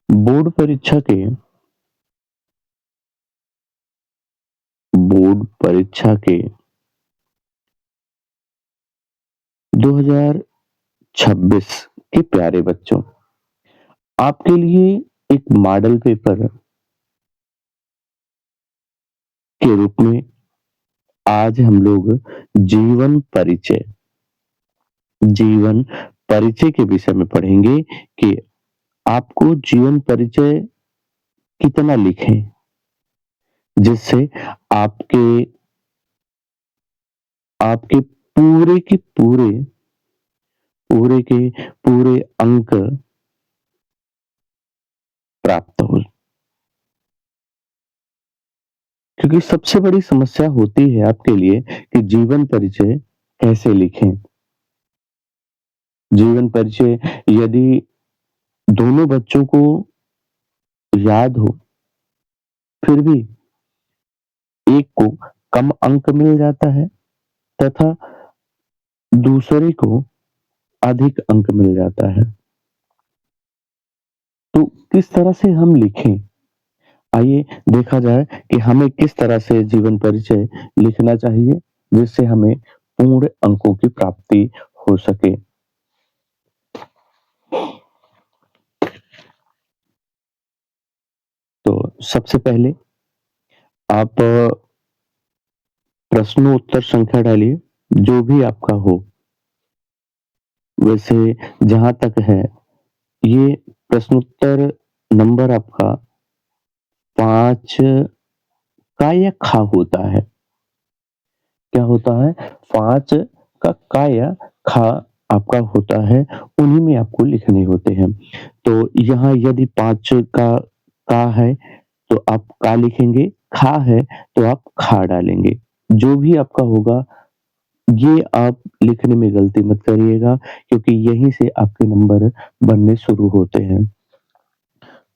Board परीक्षा के board परीक्षा के 2026 के प्यारे बच्चों, आपके लिए एक मॉडल पेपर के रूप में आज हम लोग जीवन परिचय जीवन परिचय के विषय में पढ़ेंगे कि आपको जीवन परिचय कितना लिखें, जिससे आपके आपके पूरे के पूरे अंक प्राप्त हो। क्योंकि सबसे बड़ी समस्या होती है आपके लिए कि जीवन परिचय कैसे लिखें। जीवन परिचय यदि दोनों बच्चों को याद हो, फिर भी एक को कम अंक मिल जाता है तथा दूसरे को अधिक अंक मिल जाता है। तो किस तरह से हम लिखें? आइए देखा जाए कि हमें किस तरह से जीवन परिचय लिखना चाहिए, जिससे हमें पूर्ण अंकों की प्राप्ति हो सके। तो सबसे पहले आप प्रश्नोत्तर संख्या डालिए, जो भी आपका हो। वैसे जहाँ तक है, ये प्रश्नोत्तर नंबर आपका 5 का या खा होता है। क्या होता है? 5 का या खा आपका होता है, उन्हीं में आपको लिखने होते हैं। तो यहाँ यदि 5 का है, तो आप का लिखेंगे, खा है, तो आप खा डालेंगे। जो भी आपका होगा, ये आप लिखने में गलती मत करिएगा, क्योंकि यहीं से आपके नंबर बनने शुरू होते हैं।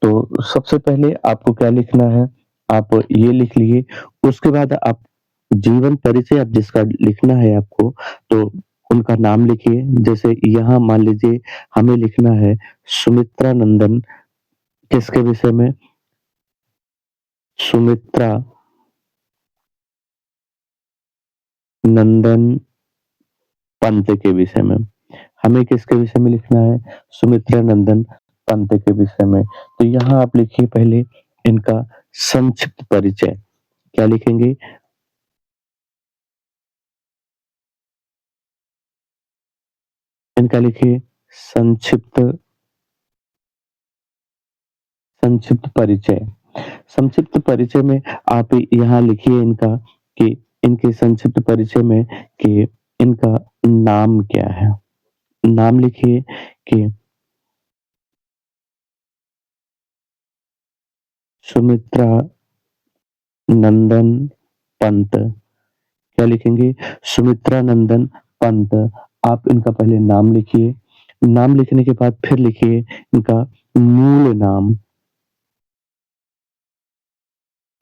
तो सबसे पहले आपको क्या लिखना है, आप ये लिख लिए। उसके बाद आप जीवन परिचय आप जिसका लिखना है आपको, तो उनका नाम लिखिए। जैसे यहाँ मान लीजिए हमें लिखना है सुमित्रा नंदन, किसके विषय में? सुमित्रा नंदन पंत के विषय में। हमें किसके विषय में लिखना है? सुमित्रा नंदन पंत के विषय में। तो यहाँ आप लिखिए पहले इनका संक्षिप्त परिचय। क्या लिखेंगे? इनका लिखिए संक्षिप्त संक्षिप्त परिचय। संक्षिप्त परिचय में आप यहाँ लिखिए इनका कि इनके संक्षिप्त परिचय में कि इनका नाम क्या है। नाम लिखिए कि सुमित्रा नंदन पंत। क्या लिखेंगे? सुमित्रा नंदन पंत। आप इनका पहले नाम लिखिए। नाम लिखने के बाद फिर लिखिए इनका मूल नाम।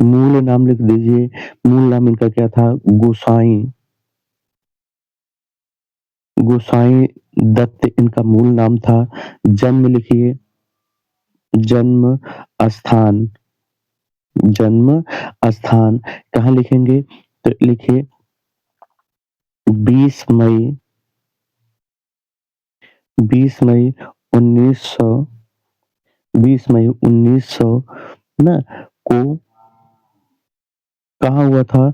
मूल नाम लिख दीजिए। मूल नाम इनका क्या था? गोसाई गोसाई दत्त इनका मूल नाम था। जन्म लिखिए, जन्म स्थान। जन्म स्थान कहाँ लिखेंगे? तो लिखिए 20 मई 20 मई 1900 20 मई 1900 ना को कहाँ हुआ था?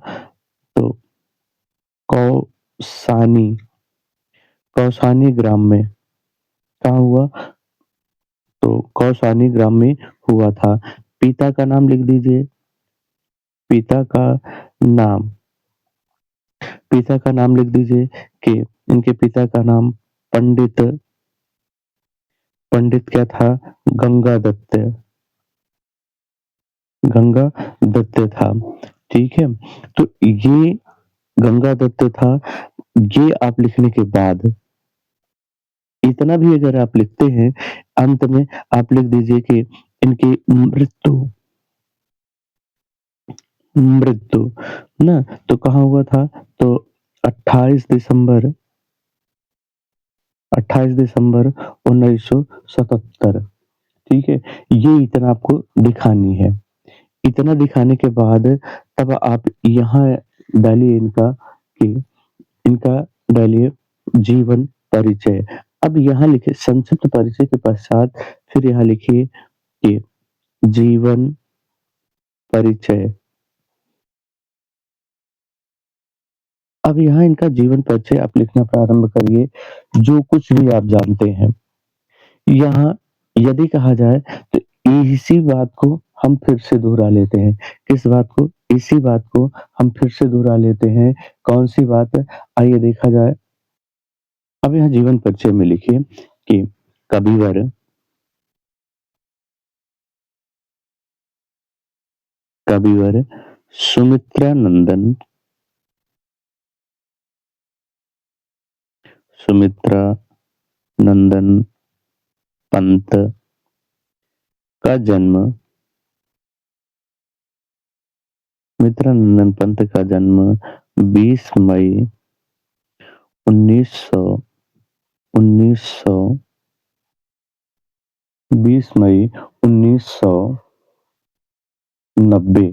तो कौसानी कौसानी ग्राम में। कहाँ हुआ? तो कौसानी ग्राम में हुआ था। पिता का नाम लिख दीजिए। पिता का नाम पिता का नाम लिख दीजिए कि इनके पिता का नाम पंडित पंडित क्या था? गंगा दत्त गंगा दत्त था। ठीक है? तो ये गंगा दत्त था। ये आप लिखने के बाद इतना भी अगर आप लिखते हैं, अंत में आप लिख दीजिए कि इनकी मृत्यु मृत्यु ना तो कहाँ हुआ था? तो 28 दिसंबर 28 दिसंबर 1977। ठीक है? ये इतना आपको दिखानी है। इतना दिखाने के बाद तब आप यहाँ डालिए इनका कि इनका डालिए जीवन परिचय। अब यहाँ लिखिए संक्षिप्त परिचय के पश्चात फिर यहाँ लिखिए कि जीवन परिचय। अब यहाँ इनका जीवन परिचय आप लिखना प्रारंभ करिए, जो कुछ भी आप जानते हैं। यहाँ यदि कहा जाए तो इसी बात को हम फिर से दोहरा लेते हैं। किस बात को? इसी बात को हम फिर से दोहरा लेते हैं। कौन-सी बात? आइए देखा जाए। अब यहाँ जीवन परिचय में लिखिए कि कविवर कविवर सुमित्रानंदन सुमित्रानंदन पंत का जन्म सुमित्रानंदन पंत का जन्म 20 मई 1900 1900 20 मई 1990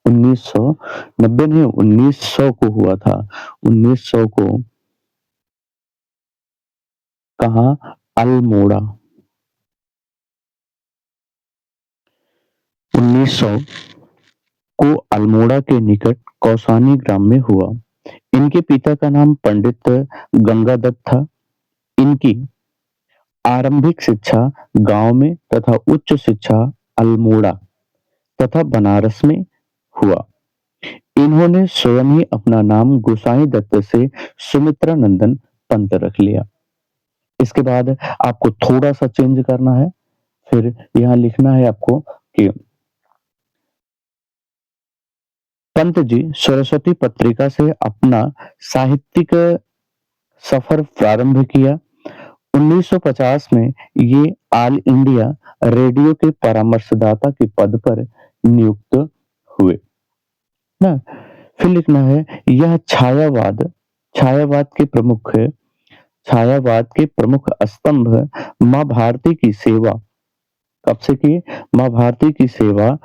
1990 नहीं 1900 को हुआ था। 1900 को कहाँ? अल्मोड़ा। 1900 को अल्मोड़ा के निकट कौसानी ग्राम में हुआ। इनके पिता का नाम पंडित गंगादत्त था। इनकी आरंभिक शिक्षा गांव में तथा उच्च शिक्षा अल्मोड़ा तथा बनारस में हुआ। इन्होंने स्वयं ही अपना नाम गोसाई दत्त से सुमित्रानंदन पंत रख लिया। इसके बाद आपको थोड़ा-सा चेंज करना है। फिर यहाँ लिखना है आपको कि पंत जी सरस्वती पत्रिका से अपना साहित्यिक सफर प्रारंभ किया। 1950 में ये ऑल इंडिया रेडियो के परामर्शदाता के पद पर नियुक्त हुए। ना? फिर लिखना है यह छायावाद के प्रमुख स्तंभ माँ भारती की सेवा कब से की? माँ भारती की सेवा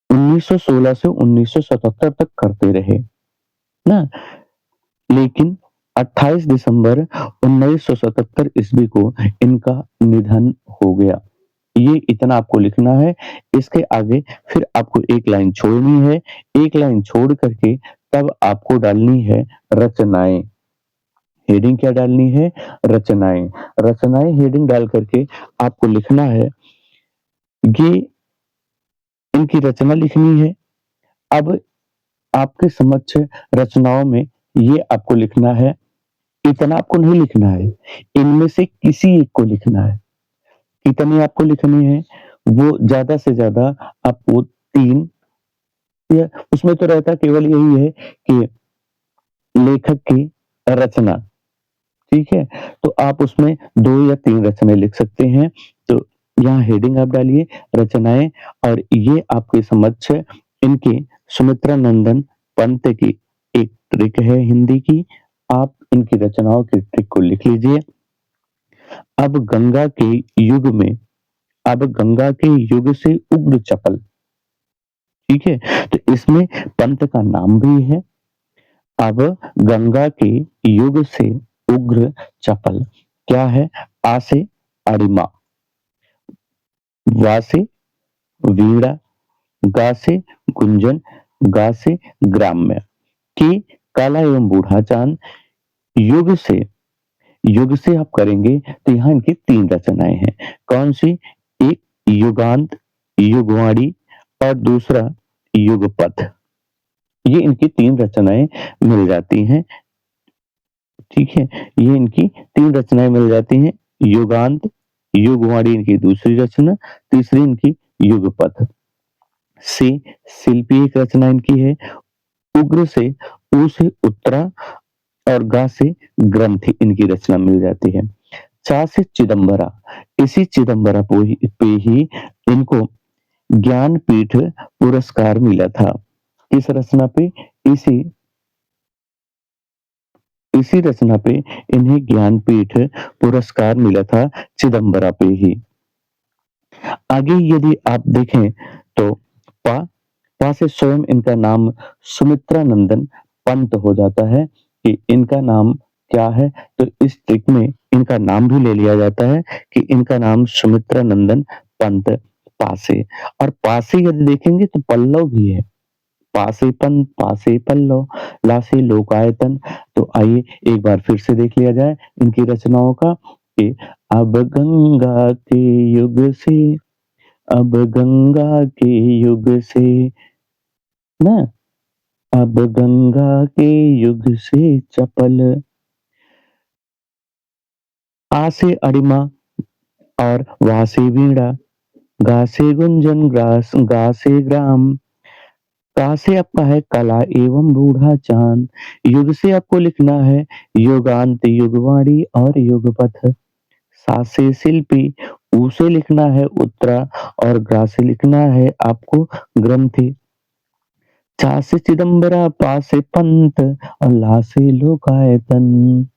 1916 से 1977 तक करते रहे ना, लेकिन 28 दिसंबर 1977 ईस्वी को इनका निधन हो गया। ये इतना आपको लिखना है। इसके आगे फिर आपको एक लाइन छोड़नी है। एक लाइन छोड़ करके तब आपको डालनी है रचनाएँ। हेडिंग क्या डालनी है? रचनाएँ। रचनाएँ हेडिंग डाल करके आपको लिखना है, ये इनकी रचना लिखनी है। अब आपके समक्ष रचनाओं में ये आपको लिखना है, इतना आपको नहीं लिखना है, इनमें से किसी एक को लिखना है। कितनी आपको लिखनी है? वो ज़्यादा से ज़्यादा आपको 3 या उसमें तो रहता केवल यही है कि लेखक की रचना, ठीक है? तो आप उसमें 2 या 3 रचनाएँ लिख सकते हैं। तो यहाँ हेडिंग आप डालिए रचनाएँ और ये आपके समक्ष इनके सुमित्रानंदन पंत की एक ट्रिक है हिंदी की। आप इनकी रचनाओं की ट्रिक को लिख लीजिए। अब गंगा के युग में अब गंगा के युग से उग्र चपल, ठीक है? तो इसमें पंत का नाम भी है। अब गंगा के युग से उग्र चपल क्या है? आ से अरिमा, वा से वीणा, गा से गुंजन, गा से ग्राम्य, कि काला एवं बूढ़ा चांद, युग से आप करेंगे तो यहाँ इनकी 3 रचनाएँ हैं। कौन-सी? एक युगांत, युगवाणी और दूसरा युगपथ। ये इनकी 3 रचनाएँ मिल जाती हैं, ठीक है? ये इनकी 3 रचनाएँ मिल जाती हैं। युगांत, युगवाणी इनकी दूसरी रचना, तीसरी इनकी युगपथ। से शिल्पी एक रचना इनकी है। उग्र से उ से उत्तरा और गा से ग्रंथि इनकी रचना मिल जाती है। चा से चिदंबरा, इसी चिदंबरा पे ही इनको ज्ञानपीठ पुरस्कार मिला था। किस रचना पे? इसी इसी रचना पे इन्हें ज्ञानपीठ पुरस्कार मिला था चिदंबरा पे ही। आगे यदि आप देखें तो पा पा से स्वयं इनका नाम सुमित्रा नंदन पंत हो जाता है कि इनका नाम क्या है? तो इस ट्रिक में इनका नाम भी ले लिया जाता है कि इनका नाम सुमित्रा नंदन पंत पासे और पासे यदि देखेंगे तो पल्लव भी है। पासे पंत, पासे पल्लव, लासे लोकायतन। तो आइए एक बार फिर से देख लिया जाए इनकी रचनाओं का कि अब गंगा के युग से अब गंगा के युग से ना अब गंगा के युग से चपल आ से अरिमा और वा से वीणा, गा से गुंजन, गा से ग्राम, का से आपका है कला एवं बूढ़ा चाँद, युग से आपको लिखना है युगांत, युगवाणी और युगपथ, सा से शिल्पी, ऊ से लिखना है उत्तरा और ग्रा से लिखना है आपको ग्रंथि। चा से चिदंबरा, पा से पंत और ला से लोकायतन।